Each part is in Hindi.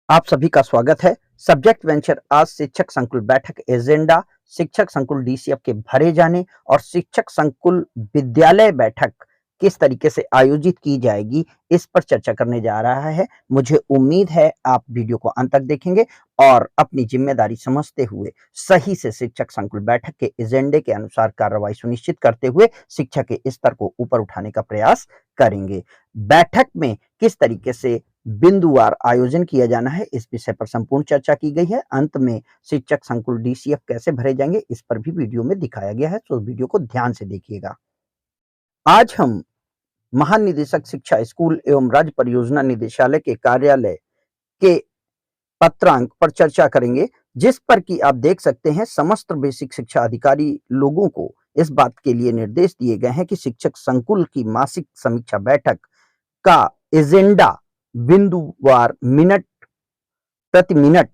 आप सभी का स्वागत है। सब्जेक्ट वेंचर आज शिक्षक संकुल बैठक एजेंडा, शिक्षक संकुल डीसीएफ के भरे जाने और शिक्षक संकुल विद्यालय बैठक किस तरीके से आयोजित की जाएगी, इस पर चर्चा करने जा रहा है। मुझे उम्मीद है आप वीडियो को अंत तक देखेंगे और अपनी जिम्मेदारी समझते हुए सही से शिक्षक संकुल बैठक के एजेंडे के अनुसार कार्रवाई सुनिश्चित करते हुए शिक्षा के स्तर को ऊपर उठाने का प्रयास करेंगे। बैठक में किस तरीके से बिंदुवार आयोजन किया जाना है, इस विषय पर संपूर्ण चर्चा की गई है। अंत में शिक्षक संकुल डीसीएफ कैसे भरे जाएंगे, इस पर भी वीडियो में दिखाया गया है, तो वीडियो को ध्यान से देखिएगा। आज हम महानिदेशक शिक्षा स्कूल एवं राज्य परियोजना निदेशालय के कार्यालय के पत्रांक पर चर्चा करेंगे, जिस पर कि आप देख सकते हैं समस्त बेसिक शिक्षा अधिकारी लोगों को इस बात के लिए निर्देश दिए गए हैं कि शिक्षक संकुल की मासिक समीक्षा बैठक का एजेंडा बिंदुवार मिनट प्रति मिनट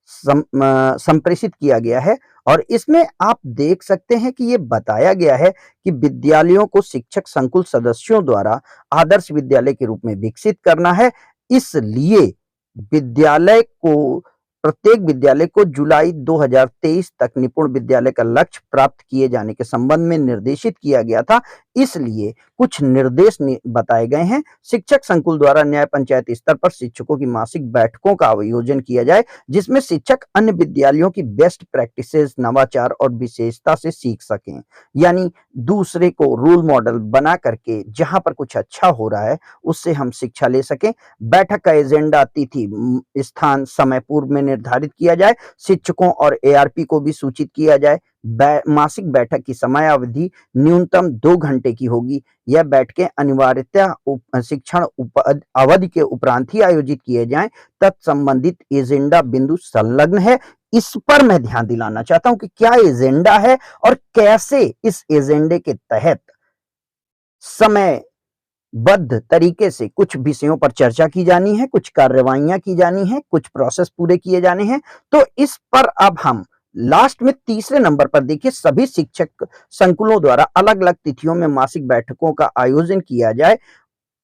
संप्रेषित किया गया है और इसमें आप देख सकते हैं कि ये बताया गया है कि विद्यालयों को शिक्षक संकुल सदस्यों द्वारा आदर्श विद्यालय के रूप में विकसित करना है। इसलिए विद्यालय को प्रत्येक विद्यालय को जुलाई 2023 तक निपुण विद्यालय का लक्ष्य प्राप्त किए जाने के संबंध में निर्देशित किया गया था। इसलिए कुछ निर्देश बताए गए हैं। शिक्षक संकुल द्वारा न्याय पंचायत स्तर पर शिक्षकों की मासिक बैठकों का आयोजन किया जाए, जिसमें शिक्षक अन्य विद्यालयों की बेस्ट प्रैक्टिसेस, नवाचार और विशेषता से सीख सकें। यानी दूसरे को रोल मॉडल बना करके जहां पर कुछ अच्छा हो रहा है उससे हम शिक्षा ले सकें। बैठक का एजेंडा, तिथि, स्थान, समय पूर्व में निर्धारित किया जाए। शिक्षकों और एआरपी को भी सूचित किया जाए। मासिक बैठक की समयावधि न्यूनतम 2 घंटे की होगी। यह बैठकें अनिवार्यतः शिक्षण अवधि के उपरांत ही आयोजित किए जाएं। तत्संबंधित एजेंडा बिंदु संलग्न है। इस पर मैं ध्यान दिलाना चाहता हूं कि क्या एजेंडा है और कैसे इस एजेंडे के तहत समय बद्ध तरीके से कुछ विषयों पर चर्चा की जानी है, कुछ कार्रवाइयां की जानी है, कुछ प्रोसेस पूरे किए जाने हैं। तो इस पर अब हम लास्ट में तीसरे नंबर पर देखिए, सभी शिक्षक संकुलों द्वारा अलग अलग तिथियों में मासिक बैठकों का आयोजन किया जाए।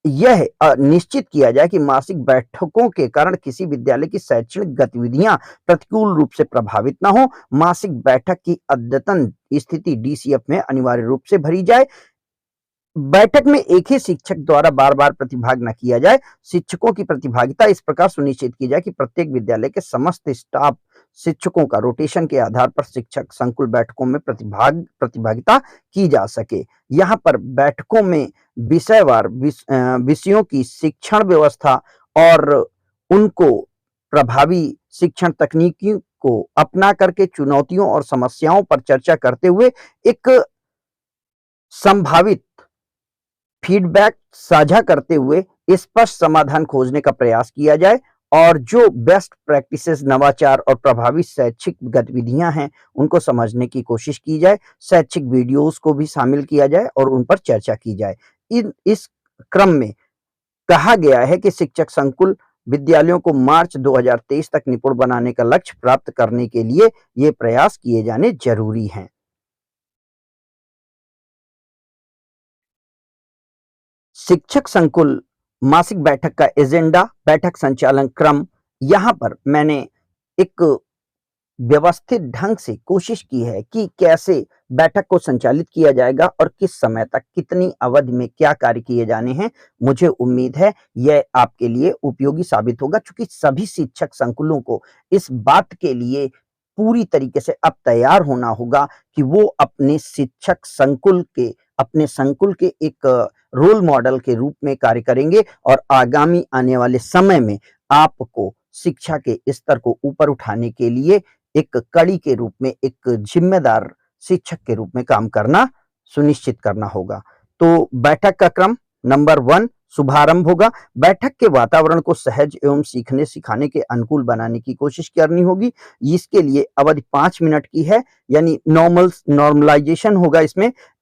यह निश्चित किया जाए कि मासिक बैठकों के कारण किसी विद्यालय की शैक्षणिक गतिविधियां प्रतिकूल रूप से प्रभावित न हो। मासिक बैठक की अद्यतन स्थिति डीसीएफ में अनिवार्य रूप से भरी जाए। बैठक में एक ही शिक्षक द्वारा बार बार प्रतिभाग न किया जाए। शिक्षकों की प्रतिभागिता इस प्रकार सुनिश्चित की जाए कि प्रत्येक विद्यालय के समस्त स्टाफ शिक्षकों का रोटेशन के आधार पर शिक्षक संकुल बैठकों में प्रतिभागिता की जा सके। यहाँ पर बैठकों में विषयवार विषयों की शिक्षण व्यवस्था और उनको प्रभावी शिक्षण तकनीकी को अपना करके चुनौतियों और समस्याओं पर चर्चा करते हुए एक संभावित फीडबैक साझा करते हुए स्पष्ट समाधान खोजने का प्रयास किया जाए और जो बेस्ट प्रैक्टिसेस, नवाचार और प्रभावी शैक्षिक गतिविधियां हैं उनको समझने की कोशिश की जाए। शैक्षिक वीडियोस को भी शामिल किया जाए और उन पर चर्चा की जाए। इस क्रम में कहा गया है कि शिक्षक संकुल विद्यालयों को मार्च 2023 तक निपुण बनाने का लक्ष्य प्राप्त करने के लिए ये प्रयास किए जाने जरूरी हैं। शिक्षक संकुल मासिक बैठक का एजेंडा, बैठक संचालन क्रम, यहां पर मैंने एक व्यवस्थित ढंग से कोशिश की है कि कैसे बैठक को संचालित किया जाएगा और किस समय तक कितनी अवधि में क्या कार्य किए जाने हैं। मुझे उम्मीद है यह आपके लिए उपयोगी साबित होगा, क्योंकि सभी शिक्षक संकुलों को इस बात के लिए पूरी तरीके से अब तैयार होना होगा कि वो अपने शिक्षक संकुल के अपने संकुल के एक रोल मॉडल के रूप में कार्य करेंगे और आगामी आने वाले समय में आपको शिक्षा के स्तर को ऊपर उठाने के लिए एक कड़ी के रूप में, एक जिम्मेदार शिक्षक के रूप में काम करना सुनिश्चित करना होगा। तो बैठक का क्रम नंबर 1 शुभारंभ होगा। बैठक के वातावरण को सहज एवं सीखने सिखाने के अनुकूल बनाने की कोशिश करनी होगी। इसके लिए अवधि 5 मिनट की है, यानी नॉर्मलाइजेशन होगा।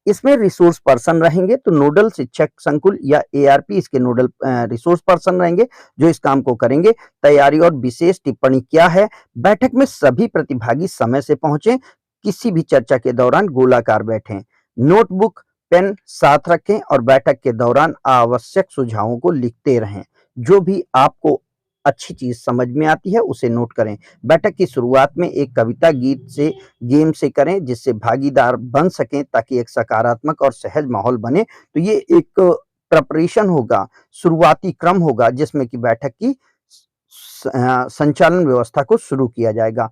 इसमें रिसोर्स पर्सन रहेंगे, तो नोडल शिक्षक संकुल या एआरपी इसके नोडल रिसोर्स पर्सन रहेंगे जो इस काम को करेंगे। तैयारी और विशेष टिप्पणी क्या है? बैठक में सभी प्रतिभागी समय से पहुंचे, किसी भी चर्चा के दौरान गोलाकार बैठें, नोटबुक पेन साथ रखें और बैठक के दौरान आवश्यक सुझावों को लिखते रहें। जो भी आपको अच्छी चीज समझ में आती है उसे नोट करें। बैठक की शुरुआत में एक कविता गीत से गेम से करें जिससे भागीदार बन सकें ताकि एक सकारात्मक और सहज माहौल बने। तो ये एक प्रिपरेशन होगा, शुरुआती क्रम होगा जिसमें कि बैठक की संचालन व्यवस्था को शुरू किया जाएगा।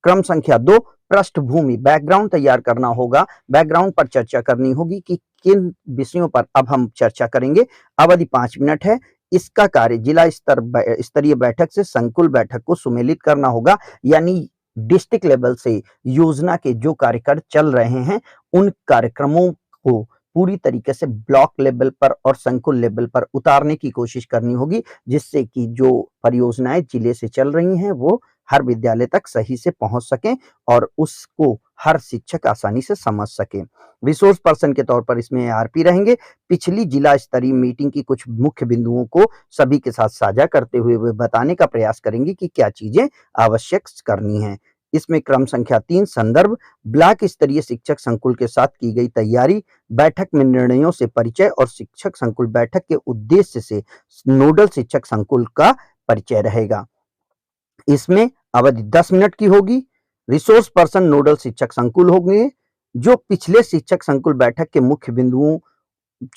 क्रम संख्या 2, पृष्ठभूमि बैकग्राउंड तैयार करना होगा। बैकग्राउंड पर चर्चा करनी होगी कि किन विषयों पर अब हम चर्चा करेंगे। अवधि 5 मिनट है। इसका कार्य जिला स्तरीय बैठक से संकुल बैठक को सुमेलित करना होगा, यानी डिस्ट्रिक्ट लेवल से योजना के जो कार्यक्रम चल रहे हैं उन कार्यक्रमों को पूरी तरीके से ब्लॉक लेवल पर और संकुल लेवल पर उतारने की कोशिश करनी होगी, जिससे कि जो परियोजनाएं जिले से चल रही हैं वो हर विद्यालय तक सही से पहुंच सकें और उसको हर शिक्षक आसानी से समझ सके। रिसोर्स पर्सन के तौर पर इसमें आरपी रहेंगे। पिछली जिला स्तरीय मीटिंग की कुछ मुख्य बिंदुओं को सभी के साथ साझा करते हुए वे बताने का प्रयास करेंगे कि क्या चीजें आवश्यक करनी है। इसमें क्रम संख्या 3, संदर्भ ब्लॉक स्तरीय शिक्षक संकुल के साथ की गई तैयारी, बैठक में निर्णयों से परिचय और शिक्षक संकुल बैठक के उद्देश्य से नोडल शिक्षक संकुल का परिचय रहेगा। इसमें अवधि 10 मिनट की होगी। रिसोर्स पर्सन नोडल शिक्षक संकुल होंगे जो पिछले शिक्षक संकुल बैठक के मुख्य बिंदुओं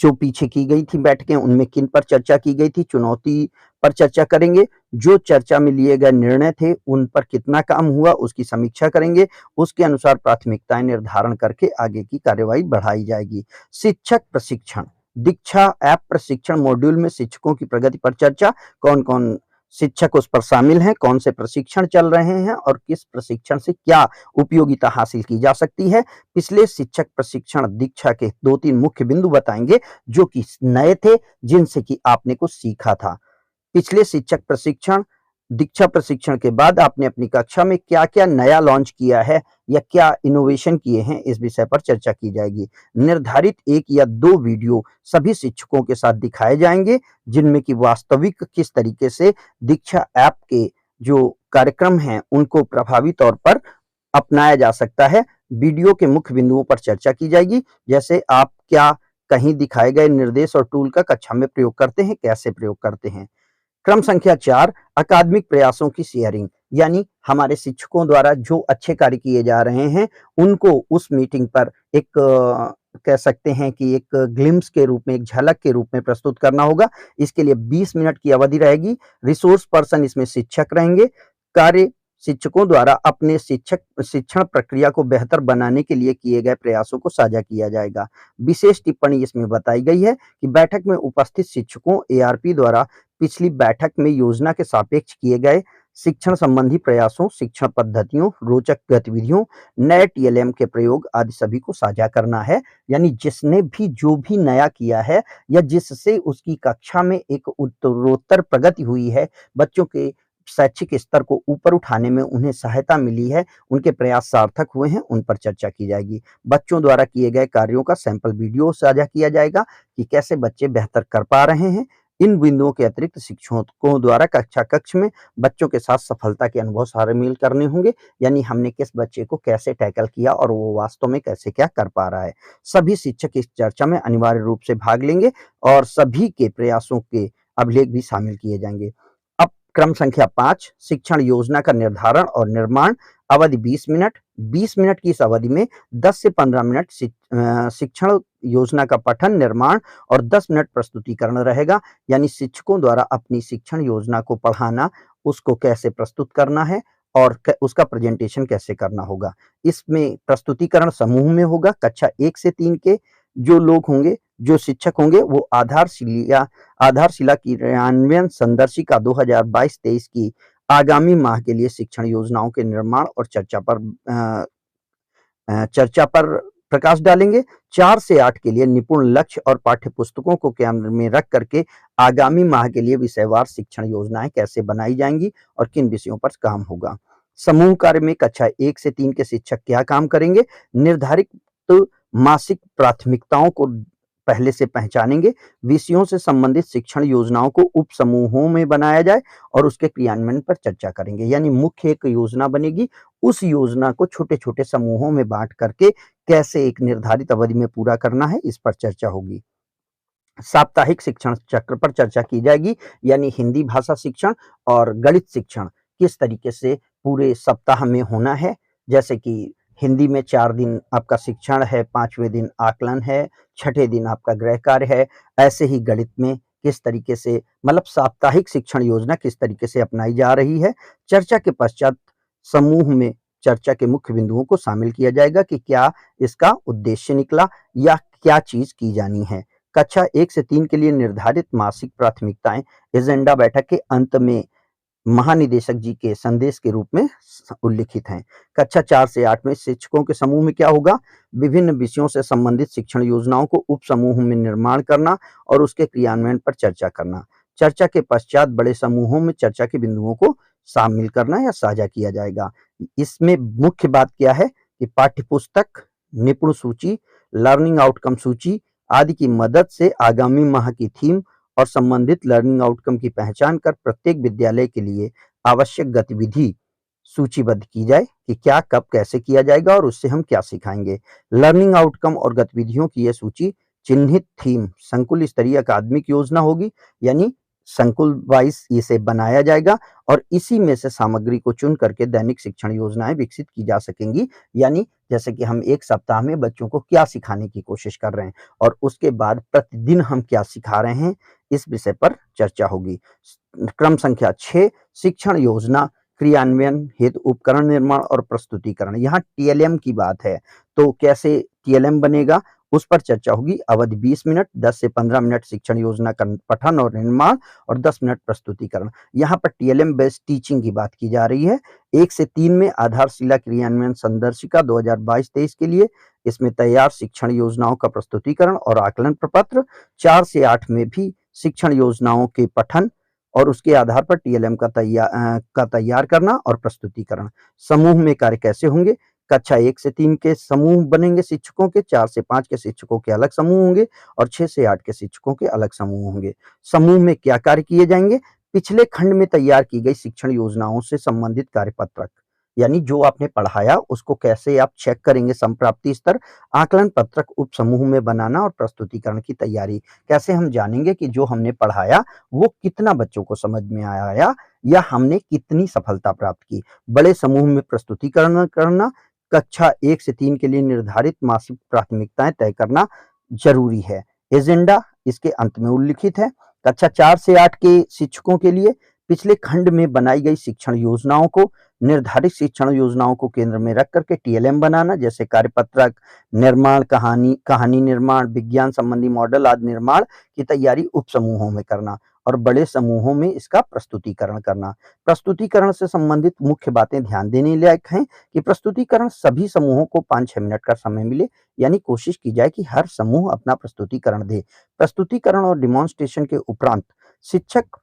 जो पीछे की गई थी बैठकें उनमें किन पर चर्चा की गई थी, चुनौती पर चर्चा करेंगे। जो चर्चा में लिए गए निर्णय थे उन पर कितना काम हुआ उसकी समीक्षा करेंगे। उसके अनुसार प्राथमिकताएं निर्धारण करके आगे की कार्यवाही बढ़ाई जाएगी। शिक्षक प्रशिक्षण दीक्षा ऐप प्रशिक्षण मॉड्यूल में शिक्षकों की प्रगति पर चर्चा, कौन कौन शिक्षक उस पर शामिल हैं, कौन से प्रशिक्षण चल रहे हैं और किस प्रशिक्षण से क्या उपयोगिता हासिल की जा सकती है। पिछले शिक्षक प्रशिक्षण दीक्षा के 2-3 मुख्य बिंदु बताएंगे जो कि नए थे जिनसे कि आपने कुछ सीखा था। पिछले शिक्षक प्रशिक्षण दीक्षा प्रशिक्षण के बाद आपने अपनी कक्षा में क्या-क्या नया लॉन्च किया है या क्या इनोवेशन किए हैं, इस विषय पर चर्चा की जाएगी। निर्धारित 1 या 2 वीडियो सभी शिक्षकों के साथ दिखाए जाएंगे जिनमें कि वास्तविक किस तरीके से दीक्षा ऐप के जो कार्यक्रम हैं उनको प्रभावी तौर पर अपनाया जा सकता है। वीडियो के मुख्य बिंदुओं पर चर्चा की जाएगी, जैसे आप क्या कहीं दिखाए गए निर्देश और टूल का कक्षा में प्रयोग करते हैं, कैसे प्रयोग करते हैं। क्रम संख्या 4, अकादमिक प्रयासों की शेयरिंग, यानी हमारे शिक्षकों द्वारा जो अच्छे कार्य किए जा रहे हैं उनको उस मीटिंग पर एक कह सकते हैं कि एक ग्लिम्स के रूप में, एक झलक के रूप में प्रस्तुत करना होगा। इसके लिए 20 मिनट की अवधि रहेगी। रिसोर्स पर्सन इसमें शिक्षक रहेंगे। कार्य शिक्षकों द्वारा अपने शिक्षण प्रक्रिया को बेहतर बनाने के लिए किए गए प्रयासों को साझा किया जाएगा। विशेष टिप्पणी इसमें बताई गई है कि बैठक में उपस्थित शिक्षकों एआरपी द्वारा पिछली बैठक में योजना के सापेक्ष किए गए शिक्षण संबंधी प्रयासों, शिक्षण पद्धतियों, रोचक गतिविधियों, नए टीएलएम के प्रयोग आदि सभी को साझा करना है। यानी जिसने भी जो भी नया किया है या जिससे उसकी कक्षा में एक उत्तरोत्तर प्रगति हुई है, बच्चों के शैक्षिक स्तर को ऊपर उठाने में उन्हें सहायता मिली है, उनके प्रयास सार्थक हुए हैं, उन पर चर्चा की जाएगी। बच्चों द्वारा किए गए कार्यों का सैंपल वीडियो साझा किया जाएगा कि कैसे बच्चे बेहतर कर पा रहे हैं। इन बिंदुओं के अतिरिक्त शिक्षकों द्वारा कक्षा कक्ष में बच्चों के साथ सफलता के अनुभव शामिल करने होंगे, यानी हमने किस बच्चे को कैसे टैकल किया और वो वास्तव में कैसे क्या कर पा रहा है। सभी शिक्षक इस चर्चा में अनिवार्य रूप से भाग लेंगे और सभी के प्रयासों के अभिलेख भी शामिल किए जाएंगे। अब क्रम संख्या 5, शिक्षण योजना का निर्धारण और निर्माण, अवधि 20 मिनट। 20 मिनट की इस अवधि में 10 से 15 मिनट शिक्षण योजना का पठन, निर्माण और 10 मिनट प्रस्तुतिकरण रहेगा, यानी शिक्षकों द्वारा अपनी शिक्षण योजना को पढ़ाना, उसको कैसे प्रस्तुत करना है और उसका प्रेजेंटेशन कैसे करना होगा। इसमें प्रस्तुतिकरण समूह में होगा। कक्षा 1 से 3 के जो लोग होंगे, जो शिक्षक होंगे, वो आधारशिला क्रियान्वयन संदर्शिका 2022-23 की आगामी माह के लिए शिक्षण योजनाओं के निर्माण और चर्चा पर प्रकाश डालेंगे। 4 से 8 के लिए निपुण लक्ष्य और पाठ्य पुस्तकों को केंद्र में रख करके आगामी माह के लिए विषयवार शिक्षण योजनाएं कैसे बनाई जाएंगी और किन विषयों पर काम होगा। समूह कार्य में कक्षा 1 से 3 के शिक्षक क्या काम करेंगे, निर्धारित मासिक प्राथमिकताओं को पहले से पहचानेंगे। विषयों से संबंधित शिक्षण योजनाओं को उप समूहों में बनाया जाए और उसके क्रियान्वयन पर चर्चा करेंगे, यानी मुख्य एक योजना बनेगी, उस योजना को छोटे-छोटे समूहों में बांट करके कैसे एक निर्धारित अवधि में पूरा करना है, इस पर चर्चा होगी। साप्ताहिक शिक्षण चक्र पर चर्चा की जाएगी, यानी हिंदी भाषा शिक्षण और गणित शिक्षण किस तरीके से पूरे सप्ताह में होना है। जैसे कि हिंदी में 4 दिन आपका शिक्षण है, 5वें दिन आकलन है, छठे दिन आपका गृह कार्य है। ऐसे ही गणित में किस तरीके से मतलब साप्ताहिक शिक्षण योजना किस तरीके से अपनाई जा रही है। चर्चा के पश्चात समूह में चर्चा के मुख्य बिंदुओं को शामिल किया जाएगा कि क्या इसका उद्देश्य निकला या क्या चीज़ की जानी है। कक्षा 1 से 3 के लिए निर्धारित मासिक प्राथमिकताएं एजेंडा बैठक के अंत में महानिदेशक जी के संदेश के रूप में उल्लिखित हैं। कक्षा 4 से 8 में शिक्षकों के समूह में क्या होगा, विभिन्न विषयों से संबंधित शिक्षण योजनाओं को उप समूह में निर्माण करना और उसके क्रियान्वयन पर चर्चा करना। चर्चा के पश्चात बड़े समूहों में चर्चा के बिंदुओं को शामिल करना या साझा किया जाएगा। इसमें मुख्य बात क्या है कि पाठ्य पुस्तक, निपुण सूची, लर्निंग आउटकम सूची आदि की मदद से आगामी माह की थीम और संबंधित लर्निंग आउटकम की पहचान कर प्रत्येक विद्यालय के लिए आवश्यक गतिविधि सूचीबद्ध की जाए कि क्या कब कैसे किया जाएगा और उससे हम क्या सिखाएंगे। लर्निंग आउटकम और गतिविधियों की यह सूची चिन्हित थीम संकुल स्तरीय अकादमिक योजना होगी, यानी संकुल वाइज इसे बनाया जाएगा और इसी में से सामग्री को चुन करके दैनिक शिक्षण योजनाएं विकसित की जा सकेंगी। यानी जैसे कि हम एक सप्ताह में बच्चों को क्या सिखाने की कोशिश कर रहे हैं और उसके बाद प्रतिदिन हम क्या सिखा रहे हैं, इस विषय पर चर्चा होगी। क्रम संख्या 6 शिक्षण योजना क्रियान्वयन हेतु उपकरण निर्माण और प्रस्तुतिकरण। यहाँ टीएलएम की बात है, तो कैसे टीएलएम बनेगा उस पर चर्चा होगी। अवधि 20 मिनट, 10 से 15 मिनट शिक्षण योजना का पठन और निर्माण और 10 मिनट प्रस्तुतिकरण। यहाँ पर टीएलएम बेस्ड टीचिंग की बात की जा रही है। 1 से 3 में आधारशिला क्रियान्वयन संदर्शिका 2022-23 के लिए इसमें तैयार शिक्षण योजनाओं का प्रस्तुतिकरण और आकलन प्रपत्र। 4 से 8 में भी शिक्षण योजनाओं के पठन और उसके आधार पर टीएलएम का तैयार करना और प्रस्तुतिकरण। समूह में कार्य कैसे होंगे, कक्षा 1 से 3 के समूह बनेंगे शिक्षकों के, 4 से 5 के शिक्षकों के अलग समूह होंगे और 6 से 8 के शिक्षकों के अलग समूह होंगे। समूह में क्या कार्य किए जाएंगे, पिछले खंड में तैयार की गई शिक्षण योजनाओं से संबंधित कार्यपत्रक, यानी जो आपने पढ़ाया उसको कैसे आप चेक करेंगे संप्राप्ति स्तर, आकलन पत्रक उप समूह में बनाना और प्रस्तुतिकरण की तैयारी। कैसे हम जानेंगे कि जो हमने पढ़ाया वो कितना बच्चों को समझ में आया या हमने कितनी सफलता प्राप्त की। बड़े समूह में प्रस्तुतिकरण करना, कक्षा 1 से 3 के लिए निर्धारित मासिक प्राथमिकताएं तय करना जरूरी है। एजेंडा इसके अंत में उल्लिखित है। कक्षा 4 से 8 के शिक्षकों के लिए पिछले खंड में बनाई गई शिक्षण योजनाओं को, निर्धारित शिक्षण योजनाओं को केंद्र में रख करके टीएलएम बनाना, जैसे कार्यपत्रक निर्माण, कहानी निर्माण, विज्ञान संबंधी मॉडल आदि निर्माण की तैयारी उप समूहों में करना और बड़े समूहों में इसका प्रस्तुतिकरण करना। प्रस्तुतिकरण से संबंधित मुख्य बातें ध्यान देने लायक हैं कि प्रस्तुतिकरण सभी समूहों को 5-6 मिनट का समय मिले, यानी कोशिश की जाए कि हर समूह अपना प्रस्तुतिकरण दे। प्रस्तुतिकरण और डिमॉन्स्ट्रेशन के उपरांत शिक्षक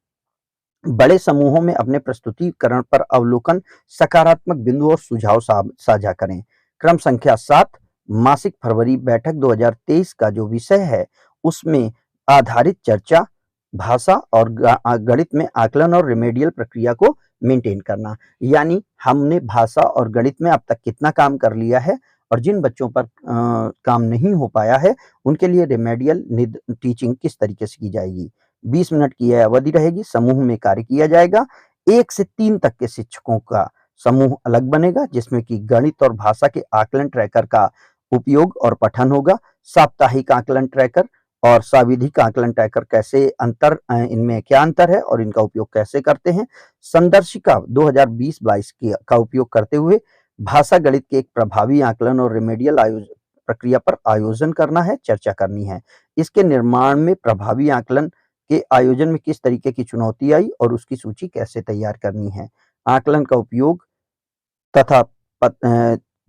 बड़े समूहों में अपने प्रस्तुतिकरण पर अवलोकन, सकारात्मक बिंदु और सुझाव साझा करें। क्रम संख्या 7 मासिक फरवरी बैठक 2023 का जो विषय है उसमें आधारित चर्चा, भाषा और गणित में आकलन और रिमेडियल प्रक्रिया को मेंटेन करना। यानी हमने भाषा और गणित में अब तक कितना काम कर लिया है और जिन बच्चों पर काम नहीं हो पाया है उनके लिए रिमेडियल टीचिंग किस तरीके से की जाएगी। 20 मिनट की यह अवधि रहेगी, समूह में कार्य किया जाएगा। 1 से 3 तक के शिक्षकों का समूह अलग बनेगा जिसमें कि गणित और भाषा के आकलन ट्रैकर का उपयोग और पठन होगा। साप्ताहिक आकलन ट्रैकर और साविधिक आकलन ट्रैकर कैसे इनमें क्या अंतर है और इनका उपयोग कैसे करते हैं। संदर्शिका 2020-22 का उपयोग करते हुए भाषा गणित के एक प्रभावी आकलन और रिमेडियल प्रक्रिया पर आयोजन करना है, चर्चा करनी है। इसके निर्माण में प्रभावी आकलन के आयोजन में किस तरीके की चुनौती आई और उसकी सूची कैसे तैयार करनी है। आकलन का उपयोग तथा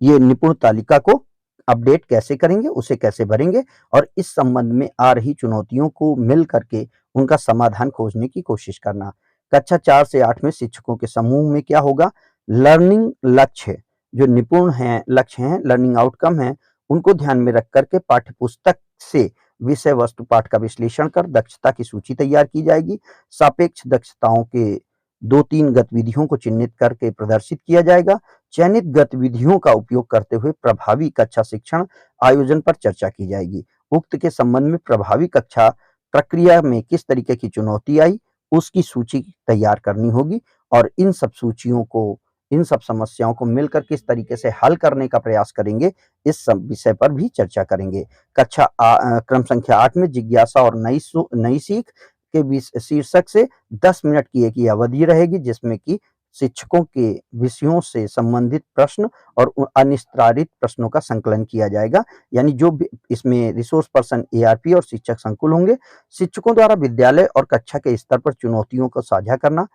ये निपुण तालिका को अपडेट कैसे करेंगे, उसे कैसे भरेंगे और इस संबंध में आ रही चुनौतियों को मिल करके उनका समाधान खोजने की कोशिश करना। कक्षा 4 से 8 में शिक्षकों के समूह में क्या होगा, लर्निंग लक्ष्य जो निपुण हैं, लक्ष्य हैं, लर्निंग आउटकम हैं, उनको ध्यान में रख करके पाठ्य पुस्तक से विषय वस्तु पाठ का विश्लेषण कर दक्षता की सूची तैयार की जाएगी। सापेक्ष दक्षताओं के 2-3 गतिविधियों को चिन्हित करके प्रदर्शित किया जाएगा। चयनित गतिविधियों का उपयोग करते हुए प्रभावी कक्षा शिक्षण आयोजन पर चर्चा की जाएगी। उक्त के संबंध में प्रभावी कक्षा प्रक्रिया में किस तरीके की चुनौती आई, उसकी सूची तैयार करनी होगी और इन सब समस्याओं को मिलकर किस तरीके से हल करने का प्रयास करेंगे, इस सब विषय पर भी चर्चा करेंगे। क्रम संख्या 8 में जिज्ञासा और नई सीख के शीर्षक से 10 मिनट की एक ये अवधि रहेगी, जिसमें कि शिक्षकों के विषयों से संबंधित प्रश्न और अनिस्तारित प्रश्नों का संकलन किया जाएगा। यानी जो भी इसमें रिसोर्स पर्सन एआरपी और शिक्षक संकुल होंगे। शिक्षकों द्वारा विद्यालय और कक्षा के स्तर पर चुनौतियों को साझा करना,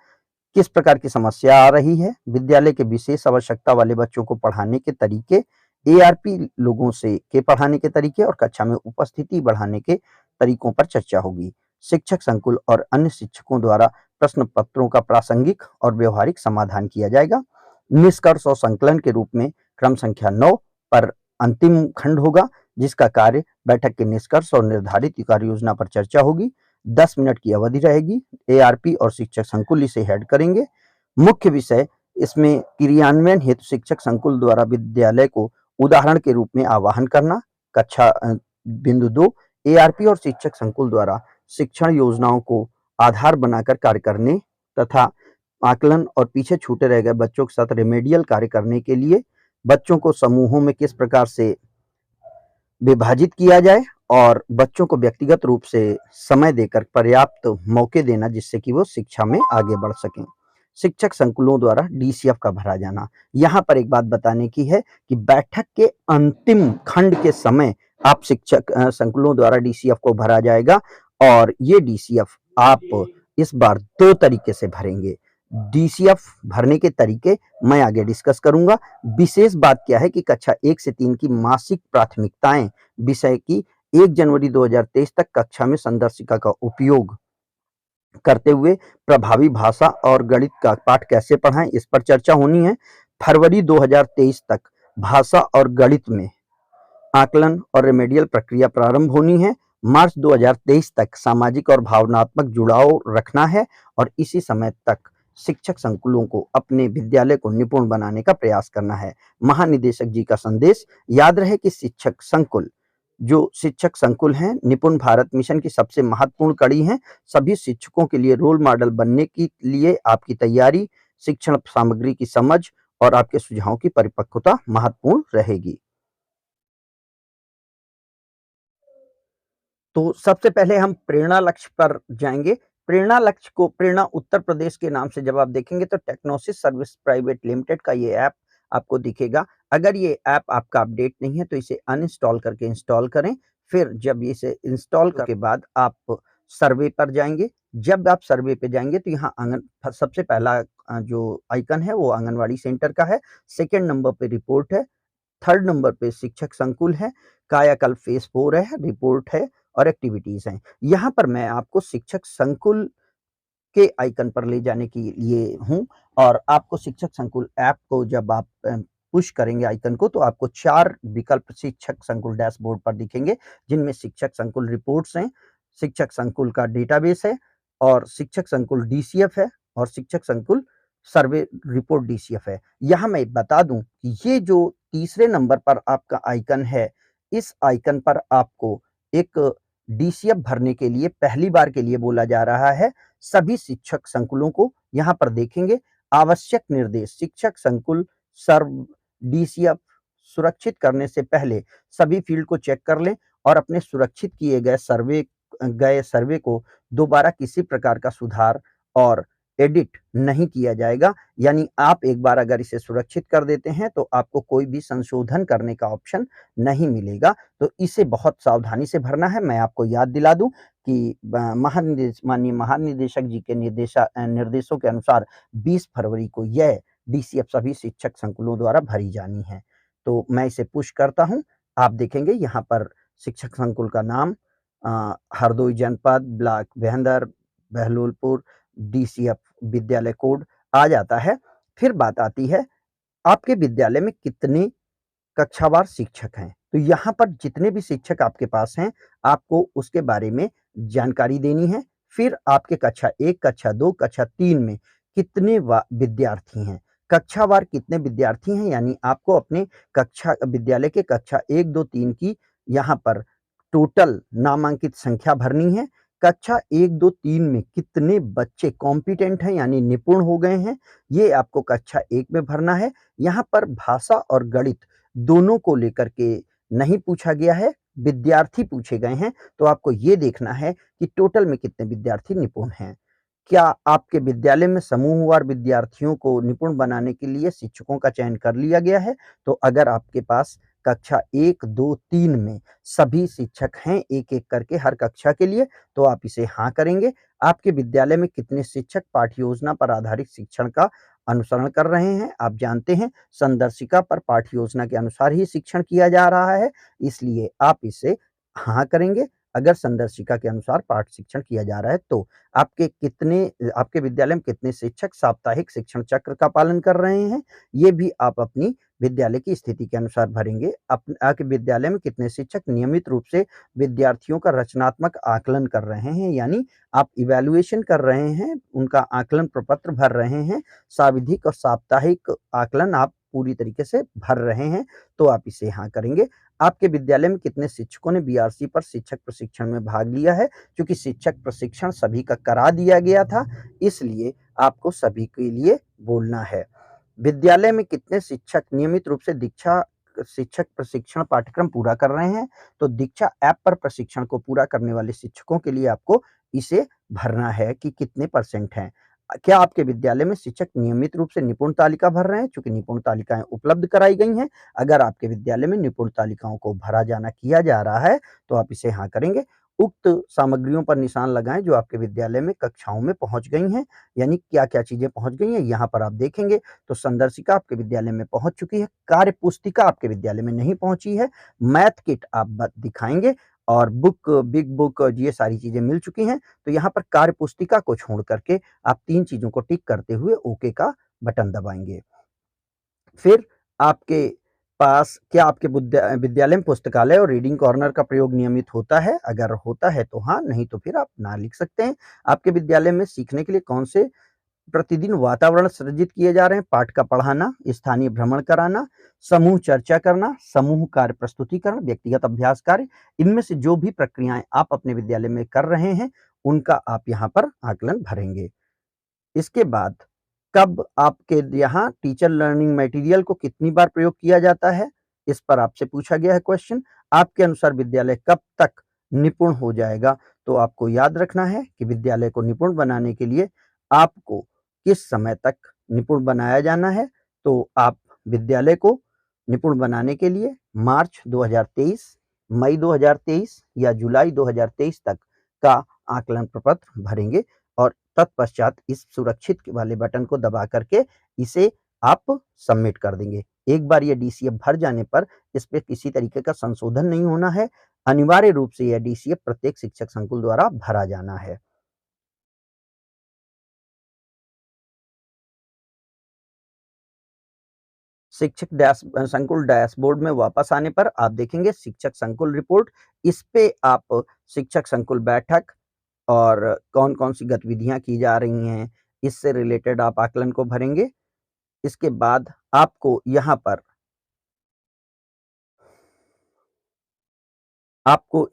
किस प्रकार की समस्या आ रही है, विद्यालय के विशेष आवश्यकता वाले बच्चों को पढ़ाने के तरीके, एआरपी लोगों से के पढ़ाने के तरीके और कक्षा में उपस्थिति बढ़ाने के तरीकों पर चर्चा होगी। शिक्षक संकुल और अन्य शिक्षकों द्वारा प्रश्न पत्रों का प्रासंगिक और व्यवहारिक समाधान किया जाएगा। निष्कर्ष और संकलन के रूप में क्रम संख्या 9 पर अंतिम खंड होगा, जिसका कार्य बैठक के निष्कर्ष और निर्धारित कार्य योजना पर चर्चा होगी। 10 मिनट की अवधि रहेगी। एआरपी और शिक्षक संकुल इसे हेड करेंगे। मुख्य विषय इसमें क्रियान्वयन हेतु शिक्षक संकुल द्वारा विद्यालय को उदाहरण के रूप में आह्वान करना। बिंदु 2, एआरपी और शिक्षक संकुल द्वारा शिक्षण योजनाओं को आधार बनाकर कार्य करने तथा आकलन और पीछे छूटे रह गए बच्चों के साथ रेमेडियल कार्य करने के लिए बच्चों को समूहों में किस प्रकार से विभाजित किया जाए और बच्चों को व्यक्तिगत रूप से समय देकर पर्याप्त मौके देना, जिससे कि वो शिक्षा में आगे बढ़ सकें। शिक्षक संकुलों द्वारा डीसीएफ का भरा जाना। यहाँ पर एक बात बताने की है कि बैठक के अंतिम खंड के समय आप शिक्षक संकुलों द्वारा डीसीएफ को भरा जाएगा और ये डीसीएफ आप इस बार 2 तरीके से भरेंगे। डीसीएफ भरने के तरीके मैं आगे डिस्कस करूंगा। विशेष बात क्या है कि कक्षा 1 से 3 की मासिक प्राथमिकताएं विषय की 1 जनवरी 2023 तक कक्षा में संदर्शिका का उपयोग करते हुए प्रभावी भाषा और गणित का पाठ कैसे पढ़ाएं, इस पर चर्चा होनी है। फरवरी 2023 तक भाषा और गणित में आकलन और रेमेडियल प्रक्रिया प्रारंभ होनी है। मार्च 2023 तक सामाजिक और भावनात्मक जुड़ाव रखना है और इसी समय तक शिक्षक संकुलों को अपने विद्यालय को निपुण बनाने का प्रयास करना है। महानिदेशक जी का संदेश, याद रहे कि शिक्षक संकुल हैं, निपुण भारत मिशन की सबसे महत्वपूर्ण कड़ी हैं। सभी शिक्षकों के लिए रोल मॉडल बनने के लिए आपकी तैयारी, शिक्षण सामग्री की समझ और आपके सुझावों की परिपक्वता महत्वपूर्ण रहेगी। तो सबसे पहले हम प्रेरणा लक्ष्य पर जाएंगे। प्रेरणा उत्तर प्रदेश के नाम से जब आप देखेंगे तो टेक्नोसिस सर्विस प्राइवेट लिमिटेड का ये ऐप आपको दिखेगा। अगर ये ऐप आपका अपडेट नहीं है तो इसे अनइंस्टॉल करके इंस्टॉल करें। फिर जब इसे इंस्टॉल करने के बाद आप सर्वे पर जाएंगे। जब आप सर्वे पे जाएंगे तो यहाँ सबसे पहला जो आइकन है वो आंगनवाड़ी सेंटर का है। सेकंड नंबर पे रिपोर्ट है। थर्ड नंबर पे शिक्षक संकुल है। कायाकल्प फेज 4 है, रिपोर्ट है और एक्टिविटीज हैं। यहाँ पर मैं आपको शिक्षक संकुल के आइकन पर ले जाने के लिए हूँ और आपको शिक्षक संकुल ऐप को जब आप पुश करेंगे आइकन को तो आपको 4 विकल्प शिक्षक संकुल डैशबोर्ड पर दिखेंगे, जिनमें शिक्षक संकुल रिपोर्ट्स हैं, शिक्षक संकुल का डेटाबेस है और शिक्षक संकुल डीसीएफ है और शिक्षक संकुल सर्वे रिपोर्ट डीसीएफ है। यहाँ मैं बता दूं कि ये जो तीसरे नंबर पर आपका आइकन है, इस आइकन पर आपको एक डीसीएफ भरने के लिए पहली बार के लिए बोला जा रहा है। सभी शिक्षक संकुलों को यहाँ पर देखेंगे। आवश्यक निर्देश, शिक्षक संकुल सर्व डीसीएफ सुरक्षित करने से पहले सभी फील्ड को चेक कर लें और अपने सुरक्षित किए गए सर्वे को दोबारा किसी प्रकार का सुधार और एडिट नहीं किया जाएगा। यानी आप एक बार अगर इसे सुरक्षित कर देते हैं तो आपको कोई भी संशोधन करने का ऑप्शन नहीं मिलेगा। तो इसे बहुत सावधानी से भरना है। मैं आपको याद दिला दूं कि माननीय महानिदेशक जी के निर्देशों के अनुसार 20 फरवरी को यह डीसीएफ सभी शिक्षक संकुलों द्वारा भरी जानी है। तो मैं इसे पुश करता हूं। आप देखेंगे यहाँ पर शिक्षक संकुल का नाम, हरदोई जनपद, ब्लॉक भेंदर, बहलोलपुर, डीसीएफ विद्यालय कोड आ जाता है। फिर बात आती है आपके विद्यालय में कितने कक्षावार शिक्षक हैं। तो यहाँ पर जितने भी शिक्षक आपके पास हैं, आपको उसके बारे में जानकारी देनी है। फिर आपके कक्षा 1, कक्षा 2, कक्षा 3 में कितने विद्यार्थी हैं, कक्षावार कितने विद्यार्थी हैं, यानी आपको अपने विद्यालय के कक्षा 1, 2, 3 की यहाँ पर टोटल नामांकित संख्या भरनी है। कक्षा 1, 2, 3 में कितने बच्चे कॉम्पिटेंट हैं यानी निपुण हो गए हैं, ये आपको कक्षा 1 में भरना है। यहाँ पर भाषा और गणित दोनों को लेकर के नहीं पूछा गया है, विद्यार्थी पूछे गए हैं, तो आपको ये देखना है कि टोटल में कितने विद्यार्थी निपुण हैं। क्या आपके विद्यालय में समूहवार विद्यार्थियों को निपुण बनाने के लिए शिक्षकों का चयन कर लिया गया है? तो अगर आपके पास कक्षा 1, 2, 3 में सभी शिक्षक हैं एक-एक करके हर कक्षा के लिए, तो आप इसे हाँ करेंगे। आपके विद्यालय में कितने शिक्षक पाठ्य योजना पर आधारित शिक्षण का अनुसरण कर रहे हैं? आप जानते हैं संदर्शिका पर पाठ्य योजना के अनुसार ही शिक्षण किया जा रहा है, इसलिए आप इसे हाँ करेंगे। अगर संदर्शिका के अनुसार पाठ शिक्षण किया जा रहा है तो। आपके विद्यालय में कितने शिक्षक साप्ताहिक शिक्षण चक्र का पालन कर रहे हैं? ये भी आप अपनी विद्यालय की स्थिति के अनुसार भरेंगे। आपके विद्यालय में कितने शिक्षक नियमित रूप से विद्यार्थियों का रचनात्मक आकलन कर रहे हैं, यानी आप इवैल्यूएशन कर रहे हैं, उनका आकलन प्रपत्र भर रहे हैं, साविधिक और साप्ताहिक आकलन आप पूरी तरीके से भर रहे हैं, तो आप इसे हाँ करेंगे। आपके विद्यालय में कितने शिक्षकों ने बीआरसी पर शिक्षक प्रशिक्षण में भाग लिया है? क्योंकि शिक्षक प्रशिक्षण सभी का करा दिया गया था, इसलिए आपको सभी के लिए बोलना है। विद्यालय में कितने शिक्षक नियमित रूप से दीक्षा शिक्षक प्रशिक्षण पाठ्यक्रम पूरा कर रहे हैं? तो दीक्षा ऐप पर प्रशिक्षण को पूरा करने वाले शिक्षकों के लिए आपको इसे भरना है कि कितने परसेंट हैं। क्या आपके विद्यालय में शिक्षक नियमित रूप से निपुण तालिका भर रहे हैं? चूँकि निपुण तालिकाएँ उपलब्ध कराई गई हैं। अगर आपके विद्यालय में निपुण तालिकाओं को भरा जाना किया जा रहा है, तो आप इसे हाँ करेंगे। उक्त सामग्रियों पर निशान लगाएँ जो आपके विद्यालय में कक्षाओं में पहुँच गई हैं, यानी क्या-क्या चीज़ें पहुँच गई हैं, यहाँ पर आप देखेंगे। तो संदर्शिका आपके विद्यालय में पहुँच चुकी है, कार्यपुस्तिका आपके विद्यालय में नहीं पहुँची है, मैथ किट आप ब दिखाएँगे और बिग बुक ये सारी चीज़ें मिल चुकी हैं। तो यहाँ पर कार्यपुस्तिका को छोड़ कर के आप 3 चीज़ों को टिक करते हुए ओके का बटन दबाएँगे। फिर आपके पास क्या आपके विद्यालय में पुस्तकालय और रीडिंग कॉर्नर का प्रयोग नियमित होता है? अगर होता है तो हाँ, नहीं तो फिर आप ना लिख सकते हैं। आपके विद्यालय में सीखने के लिए कौन से प्रतिदिन वातावरण सृजित किए जा रहे हैं? पाठ का पढ़ाना, स्थानीय भ्रमण कराना, समूह चर्चा करना, समूह कार्य प्रस्तुतिकरण, व्यक्तिगत अभ्यास कार्य, इनमें से जो भी प्रक्रियाएँ आप अपने विद्यालय में कर रहे हैं, उनका आप यहाँ पर आकलन भरेंगे। इसके बाद कब आपके यहाँ टीचर लर्निंग मटेरियल को कितनी बार प्रयोग किया जाता है? इस पर आपसे पूछा गया है क्वेश्चन। आपके अनुसार विद्यालय कब तक निपुण हो जाएगा? तो आपको याद रखना है कि विद्यालय को निपुण बनाने के लिए आपको किस समय तक निपुण बनाया जाना है? तो आप विद्यालय को निपुण बनाने के लिए मार्च 2023, मई 2023 या जुलाई 2023 तक का आकलन प्रपत्र भरेंगे और तत्पश्चात इस सुरक्षित वाले बटन को दबा करके इसे आप सबमिट कर देंगे। एक बार ये डीसीएफ भर जाने पर इस पे किसी तरीके का संशोधन नहीं होना है। अनिवार्य रूप से यह डीसीएफ प्रत्येक शिक्षक संकुल द्वारा भरा जाना है। संकुल डैशबोर्ड में वापस आने पर आप देखेंगे शिक्षक संकुल रिपोर्ट। इस पे आप शिक्षक संकुल बैठक और कौन-कौन सी गतिविधियाँ की जा रही हैं, इससे रिलेटेड आप आकलन को भरेंगे। इसके बाद आपको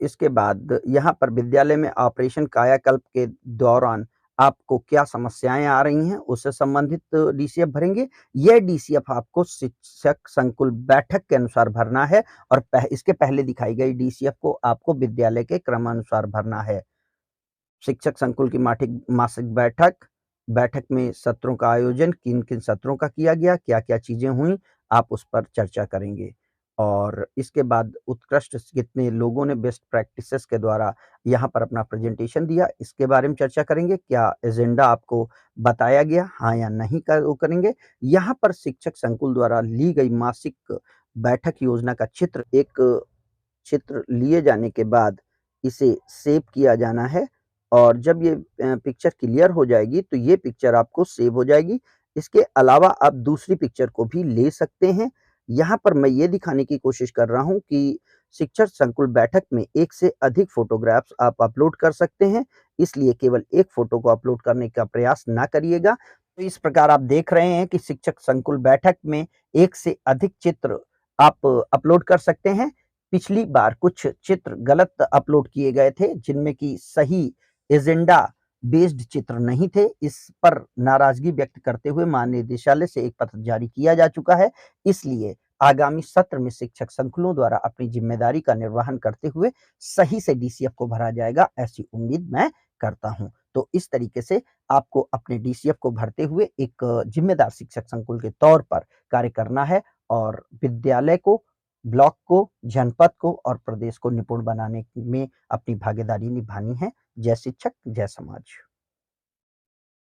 इसके बाद यहाँ पर विद्यालय में ऑपरेशन कायाकल्प के दौरान आपको क्या समस्याएँ आ रही हैं, उससे संबंधित डीसीएफ भरेंगे। यह डीसीएफ आपको शिक्षक संकुल बैठक के अनुसार भरना है और इसके पहले दिखाई गई डीसीएफ को आपको विद्यालय के क्रमानुसार भरना है। शिक्षक संकुल की मासिक बैठक, बैठक में सत्रों का आयोजन, किन-किन सत्रों का किया गया, क्या-क्या चीज़ें हुईं, आप उस पर चर्चा करेंगे। और इसके बाद उत्कृष्ट कितने लोगों ने बेस्ट प्रैक्टिसेज़ के द्वारा यहाँ पर अपना प्रेज़ेंटेशन दिया, इसके बारे में चर्चा करेंगे। क्या एजेंडा आपको बताया गया, हाँ या नहीं का वो करेंगे। यहाँ पर शिक्षक संकुल द्वारा ली गई मासिक बैठक योजना का चित्र लिए जाने के बाद इसे सेव किया जाना है और जब ये पिक्चर क्लियर हो जाएगी तो ये पिक्चर आपको सेव हो जाएगी। इसके अलावा आप दूसरी पिक्चर को भी ले सकते हैं। यहाँ पर मैं ये दिखाने की कोशिश कर रहा हूँ कि शिक्षक संकुल बैठक में एक से अधिक फ़ोटोग्राफ्स आप अपलोड कर सकते हैं, इसलिए केवल एक फ़ोटो को अपलोड करने का प्रयास ना करिएगा। तो इस प्रकार आप देख रहे हैं कि शिक्षक संकुल बैठक में एक से अधिक चित्र आप अपलोड कर सकते हैं। पिछली बार कुछ चित्र गलत अपलोड किए गए थे, जिनमें कि सही एजेंडा बेस्ड चित्र नहीं थे। इस पर नाराजगी व्यक्त करते हुए महानिदेशालय से एक पत्र जारी किया जा चुका है। इसलिए आगामी सत्र में शिक्षक संकुलों द्वारा अपनी जिम्मेदारी का निर्वहन करते हुए सही से डीसीएफ को भरा जाएगा, ऐसी उम्मीद मैं करता हूँ। तो इस तरीके से आपको अपने डीसीएफ को भरते हुए एक जिम्मेदार शिक्षक संकुल के तौर पर कार्य करना है और विद्यालय को, ब्लॉक को, जनपद को और प्रदेश को निपुण बनाने में अपनी भागीदारी निभानी है। जय शिक्षक, जय समाज।